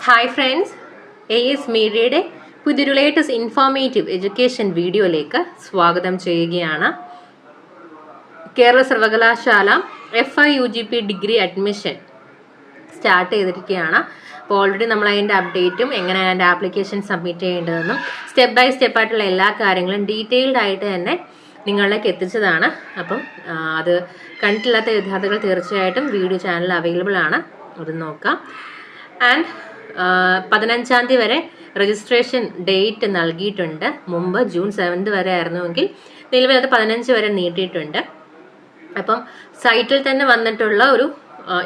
Hi friends, AS മീഡിയയുടെ പുതിയൊരു latest informative education വീഡിയോയിലേക്ക് സ്വാഗതം ചെയ്യുകയാണ്. കേരള സർവകലാശാല FIUGP ഡിഗ്രി അഡ്മിഷൻ സ്റ്റാർട്ട് ചെയ്തിരിക്കുകയാണ്. അപ്പോൾ ഓൾറെഡി നമ്മൾ അതിൻ്റെ അപ്ഡേറ്റും എങ്ങനെയാണ് അതിൻ്റെ ആപ്ലിക്കേഷൻ സബ്മിറ്റ് ചെയ്യേണ്ടതെന്നും സ്റ്റെപ്പ് ബൈ സ്റ്റെപ്പ് ആയിട്ടുള്ള എല്ലാ കാര്യങ്ങളും ഡീറ്റെയിൽഡ് ആയിട്ട് തന്നെ നിങ്ങളിലേക്ക് എത്തിച്ചതാണ്. അപ്പം അത് കണ്ടിട്ടില്ലാത്ത വിദ്യാർത്ഥികൾ തീർച്ചയായിട്ടും വീഡിയോ ചാനൽ അവൈലബിൾ ആണ്, അത് നോക്കാം. ആൻഡ് 15-ാം തീയതി വരെ രജിസ്ട്രേഷൻ ഡേറ്റ് നൽകിയിട്ടുണ്ട്. മുമ്പ് ജൂൺ 7 വരെ ആയിരുന്നുവെങ്കിൽ നിലവിൽ അത് 15 വരെ നീട്ടിയിട്ടുണ്ട്. അപ്പം സൈറ്റിൽ തന്നെ വന്നിട്ടുള്ള ഒരു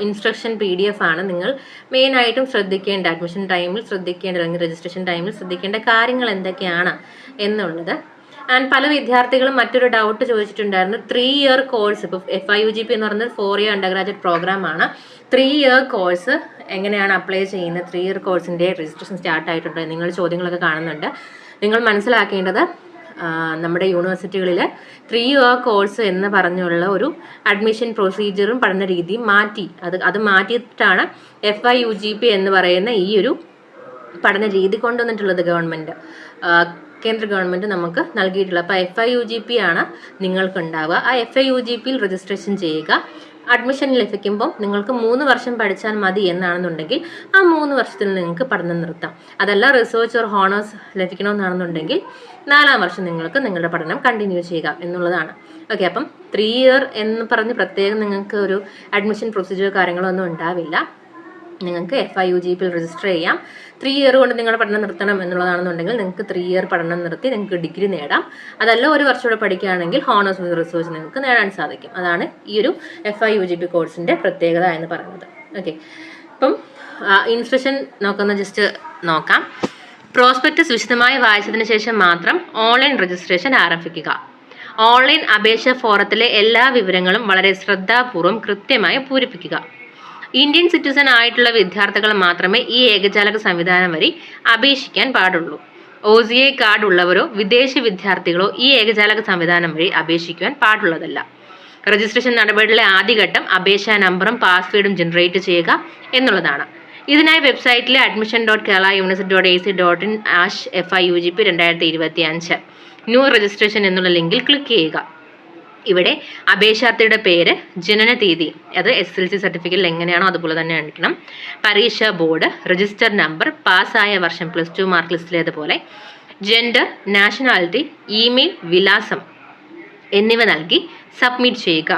ഇൻസ്ട്രക്ഷൻ PDF ആണ്. നിങ്ങൾ മെയിനായിട്ടും ശ്രദ്ധിക്കേണ്ട, അഡ്മിഷൻ ടൈമിൽ ശ്രദ്ധിക്കേണ്ട അല്ലെങ്കിൽ രജിസ്ട്രേഷൻ ടൈമിൽ ശ്രദ്ധിക്കേണ്ട കാര്യങ്ങൾ എന്തൊക്കെയാണ് എന്നുള്ളത്. ആൻഡ് പല വിദ്യാർത്ഥികളും മറ്റൊരു ഡൗട്ട് ചോദിച്ചിട്ടുണ്ടായിരുന്നു. 3 ഇയർ കോഴ്സ്, ഇപ്പോൾ FIUGP എന്ന് പറയുന്നത് 4 ഇയർ അണ്ടർ ഗ്രാജുവേറ്റ് പ്രോഗ്രാമാണ്. 3 ഇയർ കോഴ്സ് എങ്ങനെയാണ് അപ്ലൈ ചെയ്യുന്നത്? 3 ഇയർ കോഴ്സിൻ്റെ രജിസ്ട്രേഷൻ സ്റ്റാർട്ട് ആയിട്ടുണ്ട്. നിങ്ങൾ ചോദ്യങ്ങളൊക്കെ കാണുന്നുണ്ട്. നിങ്ങൾ മനസ്സിലാക്കേണ്ടത്, നമ്മുടെ യൂണിവേഴ്സിറ്റികളിൽ 3 ഇയർ കോഴ്സ് എന്ന് പറഞ്ഞുള്ള ഒരു അഡ്മിഷൻ പ്രൊസീജിയറും പഠന രീതിയും മാറ്റി, അത് മാറ്റിയിട്ടാണ് FIUGP എന്ന് പറയുന്ന ഈ ഒരു പഠന രീതി കൊണ്ടുവന്നിട്ടുള്ളത് കേന്ദ്ര ഗവൺമെൻറ് നമുക്ക് നൽകിയിട്ടുള്ളത്. അപ്പോൾ FIUGP ആണ് നിങ്ങൾക്കുണ്ടാവുക. ആ FIUGPയിൽ രജിസ്ട്രേഷൻ ചെയ്യുക. അഡ്മിഷൻ ലഭിക്കുമ്പോൾ നിങ്ങൾക്ക് 3 വർഷം പഠിച്ചാൽ മതി എന്നാണെന്നുണ്ടെങ്കിൽ ആ 3 വർഷത്തിൽ നിങ്ങൾക്ക് പഠനം നിർത്താം. അതല്ല റിസർച്ച് ഓർ ഹോണേഴ്സ് ലഭിക്കണമെന്നാണെന്നുണ്ടെങ്കിൽ 4-ാം വർഷം നിങ്ങൾക്ക് നിങ്ങളുടെ പഠനം കണ്ടിന്യൂ ചെയ്യുക എന്നുള്ളതാണ്. ഓക്കെ, അപ്പം 3 ഇയർ എന്ന് പറഞ്ഞ് പ്രത്യേകം നിങ്ങൾക്ക് ഒരു അഡ്മിഷൻ പ്രൊസീജിയർ കാര്യങ്ങളൊന്നും ഉണ്ടാവില്ല. നിങ്ങൾക്ക് FIUGPയിൽ രജിസ്റ്റർ ചെയ്യാം. 3 ഇയർ കൊണ്ട് നിങ്ങളുടെ പഠനം നിർത്തണം എന്നുള്ളതാണെന്നുണ്ടെങ്കിൽ നിങ്ങൾക്ക് 3 ഇയർ പഠനം നിർത്തി നിങ്ങൾക്ക് ഡിഗ്രി നേടാം. അതല്ല 1 വർഷം കൂടെ പഠിക്കുകയാണെങ്കിൽ ഹോണേഴ്സ് വിത്ത് റിസർച്ച് നിങ്ങൾക്ക് നേടാൻ സാധിക്കും. അതാണ് ഈ ഒരു FIUGP കോഴ്സിൻ്റെ പ്രത്യേകത എന്ന് പറയുന്നത്. ഓക്കെ, അപ്പം ഇൻസ്ട്രക്ഷൻ ജസ്റ്റ് നോക്കാം. പ്രോസ്പെക്ടസ് വിശദമായി വായിച്ചതിന് ശേഷം മാത്രം ഓൺലൈൻ രജിസ്ട്രേഷൻ ആരംഭിക്കുക. ഓൺലൈൻ അപേക്ഷാ ഫോറത്തിലെ എല്ലാ വിവരങ്ങളും വളരെ ശ്രദ്ധാപൂർവം കൃത്യമായി പൂരിപ്പിക്കുക. ഇന്ത്യൻ സിറ്റിസൺ ആയിട്ടുള്ള വിദ്യാർത്ഥികൾ മാത്രമേ ഈ ഏകജാലക സംവിധാനം വഴി അപേക്ഷിക്കാൻ പാടുള്ളൂ. OCA കാർഡ് ഉള്ളവരോ വിദേശ വിദ്യാർത്ഥികളോ ഈ ഏകജാലക സംവിധാനം വഴി അപേക്ഷിക്കുവാൻ പാടുള്ളതല്ല. രജിസ്ട്രേഷൻ നടപടികളിലെ ആദ്യഘട്ടം അപേക്ഷാ നമ്പറും പാസ്വേഡും ജനറേറ്റ് ചെയ്യുക എന്നുള്ളതാണ്. ഇതിനായി വെബ്സൈറ്റിലെ admission.keralauniversity.ac.in/FIUGP 2025 ന്യൂ രജിസ്ട്രേഷൻ എന്നുള്ള ലിങ്കിൽ ക്ലിക്ക് ചെയ്യുക. ഇവിടെ അപേക്ഷാർത്ഥിയുടെ പേര്, ജനന തീയതി, അത് SSLC സർട്ടിഫിക്കറ്റിൽ എങ്ങനെയാണോ അതുപോലെ തന്നെ കാണിക്കണം, പരീക്ഷാ ബോർഡ്, രജിസ്റ്റർ നമ്പർ, പാസ്സായ വർഷം, +2 മാർക്ക് ലിസ്റ്റിലേതുപോലെ, ജെൻഡർ, നാഷണാലിറ്റി, ഇമെയിൽ വിലാസം എന്നിവ നൽകി സബ്മിറ്റ് ചെയ്യുക.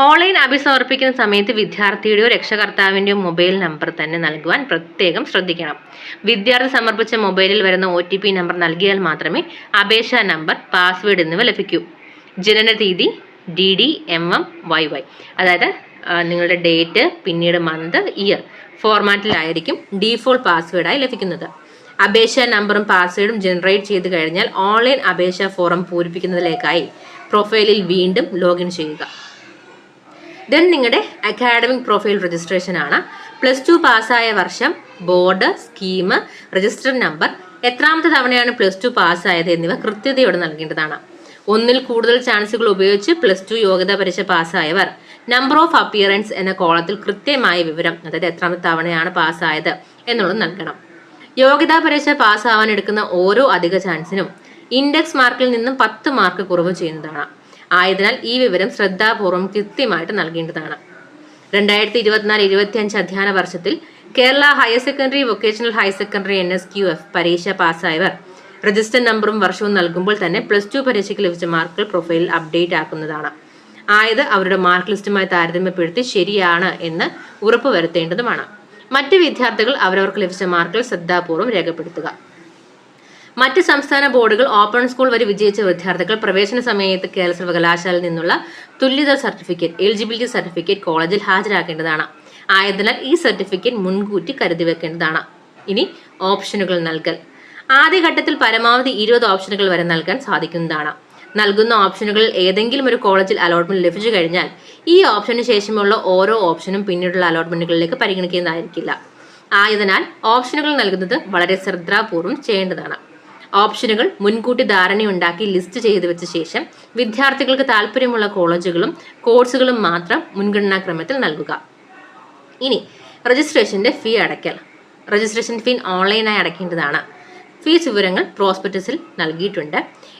ഓൺലൈൻ അപേക്ഷ സമർപ്പിക്കുന്ന സമയത്ത് വിദ്യാർത്ഥിയുടെയോ രക്ഷകർത്താവിൻ്റെയോ മൊബൈൽ നമ്പർ തന്നെ നൽകുവാൻ പ്രത്യേകം ശ്രദ്ധിക്കണം. വിദ്യാർത്ഥി സമർപ്പിച്ച മൊബൈലിൽ വരുന്ന OTP നമ്പർ നൽകിയാൽ മാത്രമേ അപേക്ഷാ നമ്പർ, പാസ്വേഡ് എന്നിവ ലഭിക്കൂ. ജനനതീയതി DD MM YY, അതായത് നിങ്ങളുടെ ഡേറ്റ്, പിന്നീട് മന്ത്, ഇയർ ഫോർമാറ്റിലായിരിക്കും ഡീഫോൾട്ട് പാസ്വേഡായി ലഭിക്കുന്നത്. അപേക്ഷാ നമ്പറും പാസ്വേഡും ജനറേറ്റ് ചെയ്ത് കഴിഞ്ഞാൽ ഓൺലൈൻ അപേക്ഷാ ഫോറം പൂരിപ്പിക്കുന്നതിലേക്കായി പ്രൊഫൈലിൽ വീണ്ടും ലോഗിൻ ചെയ്യുക. ദെൻ നിങ്ങളുടെ അക്കാഡമിക് പ്രൊഫൈൽ രജിസ്ട്രേഷൻ ആണ്. +2 പാസ്സായ വർഷം, ബോർഡ്, സ്കീം, രജിസ്റ്റർ നമ്പർ, എത്രാമത്തെ തവണയാണ് +2 പാസ്സായത് എന്നിവ കൃത്യതയോടെ നൽകേണ്ടതാണ്. 1-ൽ കൂടുതൽ ചാൻസുകൾ ഉപയോഗിച്ച് +2 യോഗ്യതാ പരീക്ഷ പാസ്സായവർ നമ്പർ ഓഫ് അപ്പിയറൻസ് എന്ന കോളത്തിൽ കൃത്യമായ വിവരം, അതായത് എത്രാമത്തെ തവണയാണ് പാസ്സായത് എന്നുള്ളത് നൽകണം. യോഗ്യതാ പരീക്ഷ പാസ്സാവാൻ എടുക്കുന്ന ഓരോ അധിക ചാൻസിനും ഇൻഡെക്സ് മാർക്കിൽ നിന്നും 10 മാർക്ക് കുറവ് ചെയ്യുന്നതാണ്. ആയതിനാൽ ഈ വിവരം ശ്രദ്ധാപൂർവം കൃത്യമായിട്ട് നൽകേണ്ടതാണ്. 2024-25 അധ്യയന വർഷത്തിൽ Kerala higher secondary, vocational higher secondary NSQF പരീക്ഷ പാസ്സായവർ രജിസ്റ്റർ നമ്പറും വർഷവും നൽകുമ്പോൾ തന്നെ +2 പരീക്ഷയ്ക്ക് ലഭിച്ച മാർക്കുകൾ പ്രൊഫൈലിൽ അപ്ഡേറ്റ് ആക്കുന്നതാണ്. ആയത് അവരുടെ മാർക്ക് ലിസ്റ്റുമായി താരതമ്യപ്പെടുത്തി ശരിയാണ് എന്ന് ഉറപ്പുവരുത്തേണ്ടതുമാണ്. മറ്റ് വിദ്യാർത്ഥികൾ അവരവർക്ക് ലഭിച്ച മാർക്കുകൾ ശ്രദ്ധാപൂർവ്വം രേഖപ്പെടുത്തുക. മറ്റ് സംസ്ഥാന ബോർഡുകൾ, ഓപ്പൺ സ്കൂൾ വരെ വിജയിച്ച വിദ്യാർത്ഥികൾ പ്രവേശന സമയത്ത് കേരള സർവകലാശാലയിൽ നിന്നുള്ള തുല്യത സർട്ടിഫിക്കറ്റ്, എലിജിബിലിറ്റി സർട്ടിഫിക്കറ്റ് കോളേജിൽ ഹാജരാക്കേണ്ടതാണ്. ആയതിനാൽ ഈ സർട്ടിഫിക്കറ്റ് മുൻകൂട്ടി കരുതി വെക്കേണ്ടതാണ്. ഇനി ഓപ്ഷനുകൾ നൽകൽ. ആദ്യഘട്ടത്തിൽ പരമാവധി 20 ഓപ്ഷനുകൾ വരെ നൽകാൻ സാധിക്കുന്നതാണ്. നൽകുന്ന ഓപ്ഷനുകളിൽ ഏതെങ്കിലും ഒരു കോളേജിൽ അലോട്ട്മെന്റ് ലഭിച്ചു കഴിഞ്ഞാൽ ഈ ഓപ്ഷന് ശേഷമുള്ള ഓരോ ഓപ്ഷനും പിന്നീടുള്ള അലോട്ട്മെന്റുകളിലേക്ക് പരിഗണിക്കുന്നതായിരിക്കില്ല. ആയതിനാൽ ഓപ്ഷനുകൾ നൽകുന്നത് വളരെ ശ്രദ്ധാപൂർവ്വം ചെയ്യേണ്ടതാണ്. ഓപ്ഷനുകൾ മുൻകൂട്ടി ധാരണയുണ്ടാക്കി ലിസ്റ്റ് ചെയ്തു വെച്ച ശേഷം വിദ്യാർത്ഥികൾക്ക് താല്പര്യമുള്ള കോളേജുകളും കോഴ്സുകളും മാത്രം മുൻഗണനാക്രമത്തിൽ നൽകുക. ഇനി രജിസ്ട്രേഷന്റെ ഫീ അടയ്ക്കൽ. രജിസ്ട്രേഷൻ ഫീ ഓൺലൈനായി അടയ്ക്കേണ്ടതാണ്. ഫീസ് വിവരങ്ങൾ പ്രോസ്പെക്ടസിൽ നൽകിയിട്ടുണ്ട്.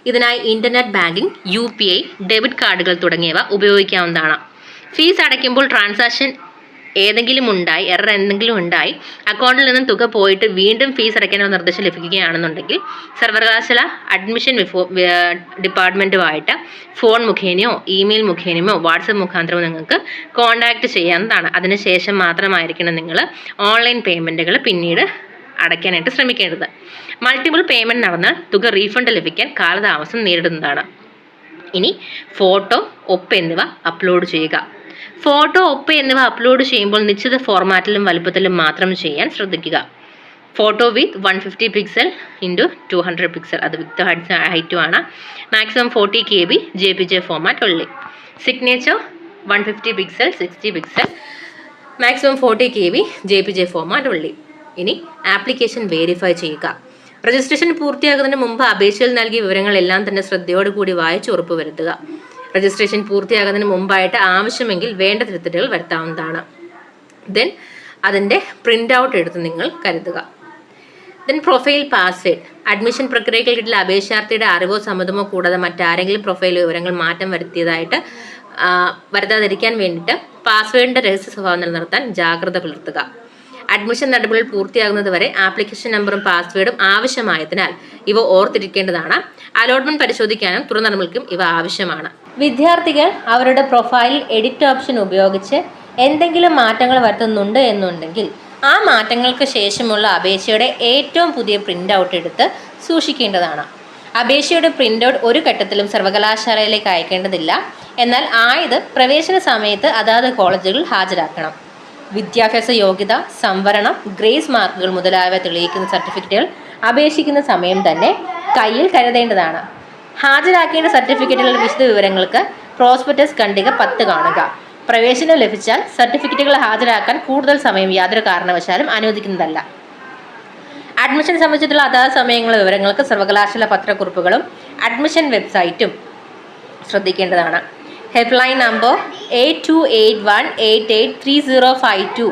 ഇതിനായി ഇന്റർനെറ്റ് ബാങ്കിംഗ്, UPI, ഡെബിറ്റ് കാർഡുകൾ തുടങ്ങിയവ ഉപയോഗിക്കാവുന്നതാണ്. ഫീസ് അടയ്ക്കുമ്പോൾ ട്രാൻസാക്ഷൻ എറർ എന്തെങ്കിലും ഉണ്ടായി അക്കൗണ്ടിൽ നിന്നും തുക പോയിട്ട് വീണ്ടും ഫീസ് അടയ്ക്കാനുള്ള നിർദ്ദേശം ലഭിക്കുകയാണെന്നുണ്ടെങ്കിൽ സർവകലാശാല അഡ്മിഷൻ ഡിപ്പാർട്ട്മെൻറ്റുമായിട്ട് ഫോൺ മുഖേനയോ ഇമെയിൽ മുഖേനയോ വാട്സപ്പ് മുഖാന്തരമോ നിങ്ങൾക്ക് കോൺടാക്റ്റ് ചെയ്യാവുന്നതാണ്. അതിനുശേഷം മാത്രമായിരിക്കണം നിങ്ങൾ ഓൺലൈൻ പേയ്മെൻറ്റുകൾ പിന്നീട് അടയ്ക്കാനായിട്ട് ശ്രമിക്കേണ്ടത്. മൾട്ടിപ്പിൾ പേയ്മെൻറ്റ് നടന്നാൽ തുക റീഫണ്ട് ലഭിക്കാൻ കാലതാമസം നേരിടുന്നതാണ്. ഇനി ഫോട്ടോ, ഒപ്പ് എന്നിവ അപ്ലോഡ് ചെയ്യുക. ഫോട്ടോ, ഒപ്പ് എന്നിവ അപ്ലോഡ് ചെയ്യുമ്പോൾ നിശ്ചിത ഫോർമാറ്റിലും വലുപ്പത്തിലും മാത്രം ചെയ്യാൻ ശ്രദ്ധിക്കുക. Photo with 150 pixel into 200 pixel, അത് വിത്ത് ഹൈറ്റുമാണ്. മാക്സിമം 40 KB JPG ഫോർമാറ്റ് ഉള്ളി. Signature 150 pixel 60 pixel, maximum 40 KB JPG format ഉള്ളി. ഇനി ആപ്ലിക്കേഷൻ വെരിഫൈ ചെയ്യുക. രജിസ്ട്രേഷൻ പൂർത്തിയാകുന്നതിന് മുമ്പ് അപേക്ഷയിൽ നൽകിയ വിവരങ്ങളെല്ലാം തന്നെ ശ്രദ്ധയോടുകൂടി വായിച്ച് ഉറപ്പുവരുത്തുക. രജിസ്ട്രേഷൻ പൂർത്തിയാകുന്നതിന് മുമ്പായിട്ട് ആവശ്യമെങ്കിൽ വേണ്ട തിരുത്തലുകൾ വരുത്താവുന്നതാണ്. ദെൻ അതിൻ്റെ പ്രിൻ്റ് ഔട്ട് എടുത്ത് നിങ്ങൾ കരുതുക. Then profile password. അഡ്മിഷൻ പ്രക്രിയയ്ക്കിടയിൽ അപേക്ഷാർത്ഥിയുടെ അറിവോ സമ്മതമോ കൂടാതെ മറ്റാരെങ്കിലും പ്രൊഫൈൽ വിവരങ്ങൾ മാറ്റം വരുത്താതിരിക്കാൻ വേണ്ടിയിട്ട് പാസ്വേഡിൻ്റെ രഹസ്യ സ്വഭാവം നിലനിർത്താൻ ജാഗ്രത പുലർത്തുക. അഡ്മിഷൻ നടപടികൾ പൂർത്തിയാകുന്നത് വരെ ആപ്ലിക്കേഷൻ നമ്പറും പാസ്വേഡും ആവശ്യമായതിനാൽ ഇവ ഓർത്തിരിക്കേണ്ടതാണ്. അലോട്ട്മെന്റ് പരിശോധിക്കാനും തുടർനടപടികൾക്കും ഇവ ആവശ്യമാണ്. വിദ്യാർത്ഥികൾ അവരുടെ പ്രൊഫൈലിൽ എഡിറ്റ് ഓപ്ഷൻ ഉപയോഗിച്ച് എന്തെങ്കിലും മാറ്റങ്ങൾ വരുത്തുന്നുണ്ട് എന്നുണ്ടെങ്കിൽ ആ മാറ്റങ്ങൾക്ക് ശേഷമുള്ള അപേക്ഷയുടെ ഏറ്റവും പുതിയ പ്രിൻ്റ് ഔട്ട് എടുത്ത് സൂക്ഷിക്കേണ്ടതാണ്. അപേക്ഷയുടെ പ്രിൻ്റ് ഔട്ട് ഒരു ഘട്ടത്തിലും സർവകലാശാലയിലേക്ക് അയക്കേണ്ടതില്ല. എന്നാൽ ആയത് പ്രവേശന സമയത്ത് അതാത് കോളേജുകളിൽ ഹാജരാക്കണം. വിദ്യാഭ്യാസ യോഗ്യത, സംവരണം, ഗ്രേസ് മാർക്കുകൾ മുതലായവ തെളിയിക്കുന്ന സർട്ടിഫിക്കറ്റുകൾ അപേക്ഷിക്കുന്ന സമയം തന്നെ കയ്യിൽ കരുതേണ്ടതാണ്. ഹാജരാക്കേണ്ട സർട്ടിഫിക്കറ്റുകളുടെ വിശദ വിവരങ്ങൾക്ക് പ്രോസ്പെക്ടസ് ഖണ്ഡിക 10 കാണുക. പ്രവേശനം ലഭിച്ചാൽ സർട്ടിഫിക്കറ്റുകൾ ഹാജരാക്കാൻ കൂടുതൽ സമയം യാതൊരു കാരണവശാലും അനുവദിക്കുന്നതല്ല. അഡ്മിഷൻ സംബന്ധിച്ചിട്ടുള്ള അതാത് സമയങ്ങളുടെ വിവരങ്ങൾക്ക് സർവകലാശാല പത്രക്കുറിപ്പുകളും അഡ്മിഷൻ വെബ്സൈറ്റും ശ്രദ്ധിക്കേണ്ടതാണ്. Help line number 8281883052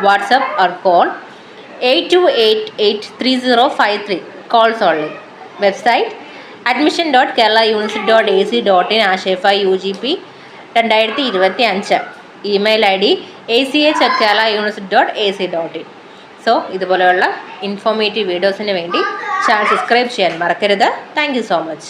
WhatsApp or call 82883053 calls only. Website admission.keralauniversity.ac.in /UGP 2025. Email ID ach@keralauniversity.ac.in. So ഇതുപോലെയുള്ള ഇൻഫോർമേറ്റീവ് വീഡിയോസിന് വേണ്ടി ചാനൽ സബ്സ്ക്രൈബ് ചെയ്യാൻ മറക്കരുത്. Thank you so much.